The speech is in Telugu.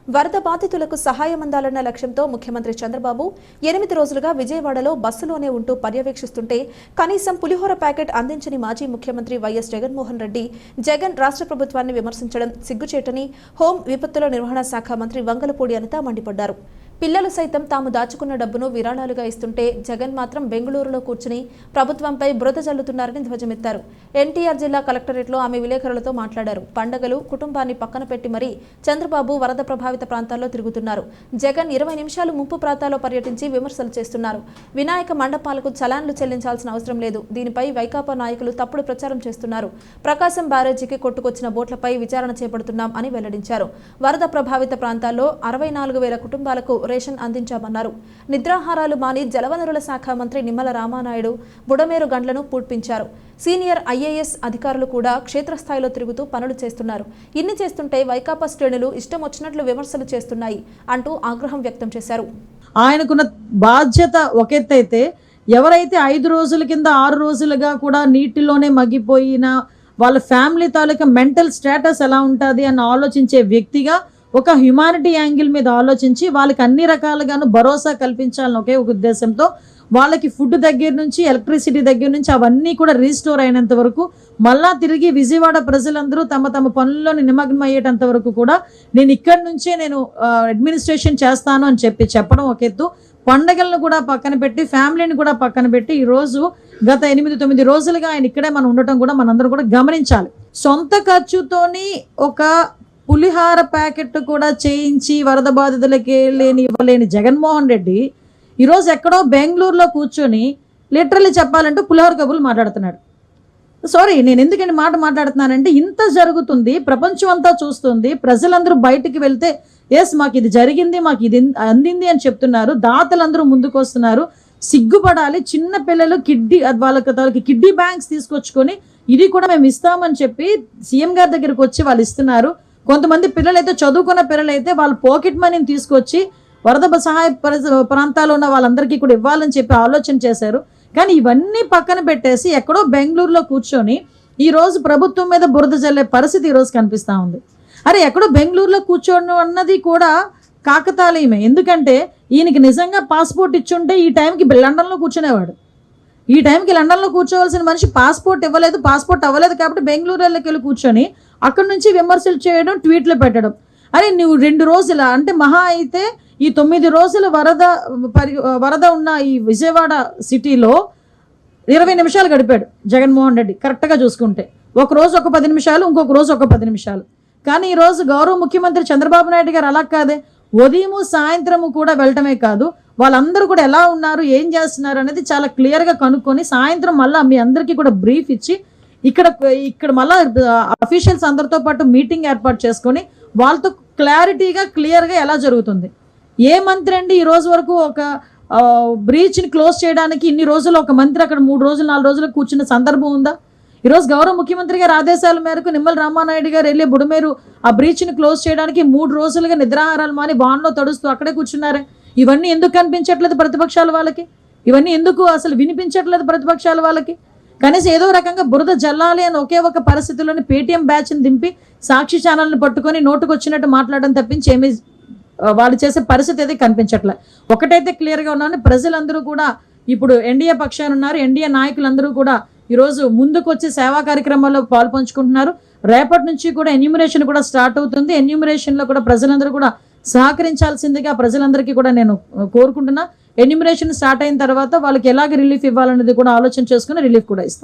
వరద బాధితులకు సహాయం అందాలన్న లక్ష్యంతో ముఖ్యమంత్రి చంద్రబాబు 8 రోజులుగా విజయవాడలో బస్సులోనే ఉంటూ పర్యవేక్షిస్తుంటే కనీసం పులిహోర ప్యాకెట్ అందించని మాజీ ముఖ్యమంత్రి వైఎస్ జగన్మోహన్ రెడ్డి రాష్ట్ర ప్రభుత్వాన్ని విమర్శించడం సిగ్గుచేటని హోం విపత్తుల నిర్వహణ శాఖ మంత్రి వంగలపూడి అనిత మండిపడ్డారు. పిల్లలు సైతం తాము దాచుకున్న డబ్బును విరాళాలుగా ఇస్తుంటే జగన్ మాత్రం బెంగళూరులో కూర్చుని ప్రభుత్వంపై బురద జల్లుతున్నారని ధ్వజమెత్తారు. ఎన్టీఆర్ జిల్లా కలెక్టరేట్లో ఆమె విలేకరులతో మాట్లాడారు. పండగలు కుటుంబాన్ని పక్కన పెట్టి మరీ చంద్రబాబు వరద ప్రభావిత ప్రాంతాల్లో తిరుగుతున్నారు. జగన్ 20 నిమిషాలు ముంపు ప్రాంతాల్లో పర్యటించి విమర్శలు చేస్తున్నారు. వినాయక మండపాలకు చలాన్లు చెల్లించాల్సిన అవసరం లేదు. దీనిపై వైకాపా నాయకులు తప్పుడు ప్రచారం చేస్తున్నారు. ప్రకాశం బ్యారేజీకి కొట్టుకొచ్చిన బోట్లపై విచారణ చేపడుతున్నాం అని వెల్లడించారు. వరద ప్రభావిత ప్రాంతాల్లో 64,000 కుటుంబాలకు రేషన్ అందించామన్నారు. నిద్రాహారాలు మాని జలవనరుల శాఖ మంత్రి నిమ్మల రామానాయుడు బుడమేరు గండ్లను పూడ్పించారు. సీనియర్ ఐఏఎస్ అధికారులు కూడా క్షేత్రస్థాయిలో తిరుగుతూ పనులు చేస్తున్నారు. ఇన్ని చేస్తుంటే వైకాపా శ్రేణులు ఇష్టం వచ్చినట్లు విమర్శలు చేస్తున్నాయి అంటూ ఆగ్రహం వ్యక్తం చేశారు. ఆయనకున్న బాధ్యత ఒకెత్తైతే ఎవరైతే 5 రోజుల కింద 6 రోజులుగా కూడా నీటిలోనే మగ్గిపోయిన వాళ్ళ ఫ్యామిలీ తాలూకా మెంటల్ స్టేటస్ ఎలా ఉంటుంది అని ఆలోచించే వ్యక్తిగా ఒక హ్యుమానిటీ యాంగిల్ మీద ఆలోచించి వాళ్ళకి అన్ని రకాలుగాను భరోసా కల్పించాలని ఒకే ఒక ఉద్దేశంతో వాళ్ళకి ఫుడ్ దగ్గర నుంచి ఎలక్ట్రిసిటీ దగ్గర నుంచి అవన్నీ కూడా రీస్టోర్ అయినంత వరకు మళ్ళా తిరిగి విజయవాడ ప్రజలందరూ తమ తమ పనుల్లోని నిమగ్నం అయ్యేటంత వరకు కూడా నేను ఇక్కడి నుంచే అడ్మినిస్ట్రేషన్ చేస్తాను అని చెప్పడం ఒక ఎత్తు. పండగలను కూడా పక్కన పెట్టి ఫ్యామిలీని కూడా పక్కన పెట్టి ఈరోజు గత 8-9 రోజులుగా ఆయన ఇక్కడే మనం ఉండటం కూడా మనందరం కూడా గమనించాలి. సొంత ఖర్చుతోని ఒక పులిహార ప్యాకెట్ కూడా చేయించి వరద బాధితులకి ఇవ్వలేని జగన్మోహన్ రెడ్డి ఈరోజు ఎక్కడో బెంగళూరులో కూర్చొని లిటరల్లీ చెప్పాలంటే పులిహోర కబుర్లు మాట్లాడుతున్నాడు. సారీ, నేను ఎందుకంటే మాట్లాడుతున్నానంటే ఇంత జరుగుతుంది, ప్రపంచం అంతా చూస్తుంది, ప్రజలందరూ బయటికి వెళ్తే ఎస్ మాకు ఇది జరిగింది, మాకు ఇది అందింది అని చెప్తున్నారు. దాతలందరూ ముందుకు వస్తున్నారు. సిగ్గుపడాలి. చిన్న పిల్లలు వాళ్ళకి కిడ్నీ బ్యాంక్స్ తీసుకొచ్చుకొని ఇది కూడా మేము ఇస్తామని చెప్పి సీఎం గారి దగ్గరికి వచ్చి వాళ్ళు ఇస్తున్నారు. కొంతమంది పిల్లలైతే చదువుకున్న పిల్లలైతే వాళ్ళ పాకెట్ మనీని తీసుకొచ్చి వరద సహాయ ప్రాంతాల్లో ఉన్న వాళ్ళందరికీ కూడా ఇవ్వాలని చెప్పి ఆలోచన చేశారు. కానీ ఇవన్నీ పక్కన పెట్టేసి ఎక్కడో బెంగళూరులో కూర్చొని ఈరోజు ప్రభుత్వం మీద బురద జల్లే పరిస్థితి ఈరోజు కనిపిస్తూ ఉంది. అరే ఎక్కడో బెంగళూరులో కూర్చోవడం అన్నది కూడా కాకతాళీయమే. ఎందుకంటే ఈయనకి నిజంగా పాస్పోర్ట్ ఇచ్చుంటే ఈ టైంకి లండన్లో కూర్చునేవాడు. ఈ టైంకి లండన్లో కూర్చోవలసిన మనిషి పాస్పోర్ట్ అవ్వలేదు కాబట్టి బెంగళూరులోకి వెళ్ళి కూర్చొని అక్కడి నుంచి విమర్శలు చేయడం, ట్వీట్లు పెట్టడం. అరే నువ్వు 2 రోజుల అంటే మహా అయితే ఈ 9 రోజుల వరద ఉన్న ఈ విజయవాడ సిటీలో 20 నిమిషాలు గడిపాడు జగన్మోహన్ రెడ్డి కరెక్ట్గా చూసుకుంటే. ఒక రోజు ఒక 10 నిమిషాలు, ఇంకొక రోజు ఒక 10 నిమిషాలు. కానీ ఈరోజు గౌరవ ముఖ్యమంత్రి చంద్రబాబు నాయుడు గారు అలా కాదే, ఉదయము సాయంత్రము కూడా వెళ్ళటమే కాదు, వాళ్ళందరూ కూడా ఎలా ఉన్నారు, ఏం చేస్తున్నారు అనేది చాలా క్లియర్గా కనుక్కొని సాయంత్రం మళ్ళీ మీ అందరికీ కూడా బ్రీఫ్ ఇచ్చి ఇక్కడ మళ్ళీ అఫీషియల్స్ అందరితో పాటు మీటింగ్ ఏర్పాటు చేసుకొని వాళ్ళతో క్లియర్గా ఎలా జరుగుతుంది. ఏ మంత్రి అండి ఈ రోజు వరకు ఒక బ్రీచ్ని క్లోజ్ చేయడానికి ఇన్ని రోజులు ఒక మంత్రి అక్కడ 3 రోజులు 4 రోజులు కూర్చున్న సందర్భం ఉందా? ఈరోజు గౌరవ ముఖ్యమంత్రి గారి ఆదేశాల మేరకు నిమ్మల రామానాయుడు గారు వెళ్ళి బుడమేరు ఆ బ్రీచ్ని క్లోజ్ చేయడానికి 3 రోజులుగా నిద్రాహారాలు మాని వాన్లో తడుస్తూ అక్కడే కూర్చున్నారే. ఇవన్నీ ఎందుకు కనిపించట్లేదు ప్రతిపక్షాల వాళ్ళకి? ఇవన్నీ ఎందుకు అసలు వినిపించట్లేదు ప్రతిపక్షాల వాళ్ళకి? కనీసం ఏదో రకంగా బురద జల్లాలి అని ఒకే ఒక పరిస్థితుల్లోని పేటీఎం బ్యాచ్ని దింపి సాక్షి ఛానల్ని పట్టుకొని నోటుకు వచ్చినట్టు మాట్లాడడం తప్పించి ఏమీ వాళ్ళు చేసే పరిస్థితి అయితే కనిపించట్లే. ఒకటైతే క్లియర్గా ఉన్నాను, ప్రజలందరూ కూడా ఇప్పుడు ఎన్డీఏ పక్షాన ఉన్నారు. ఎన్డీఏ నాయకులందరూ కూడా ఈరోజు ముందుకు వచ్చి సేవా కార్యక్రమాల్లో పాల్పంచుకుంటున్నారు. రేపటి నుంచి కూడా ఎన్యూమరేషన్ కూడా స్టార్ట్ అవుతుంది. ఎన్యూమరేషన్లో కూడా ప్రజలందరూ కూడా సహకరించాల్సిందిగా ప్రజలందరికీ కూడా నేను కోరుకుంటున్నా. ఎన్యూమరేషన్ స్టార్ట్ అయిన తర్వాత వాళ్ళకి ఎలాగ రిలీఫ్ ఇవ్వాలనేది కూడా ఆలోచన చేసుకుని రిలీఫ్ కూడా ఇస్తాం.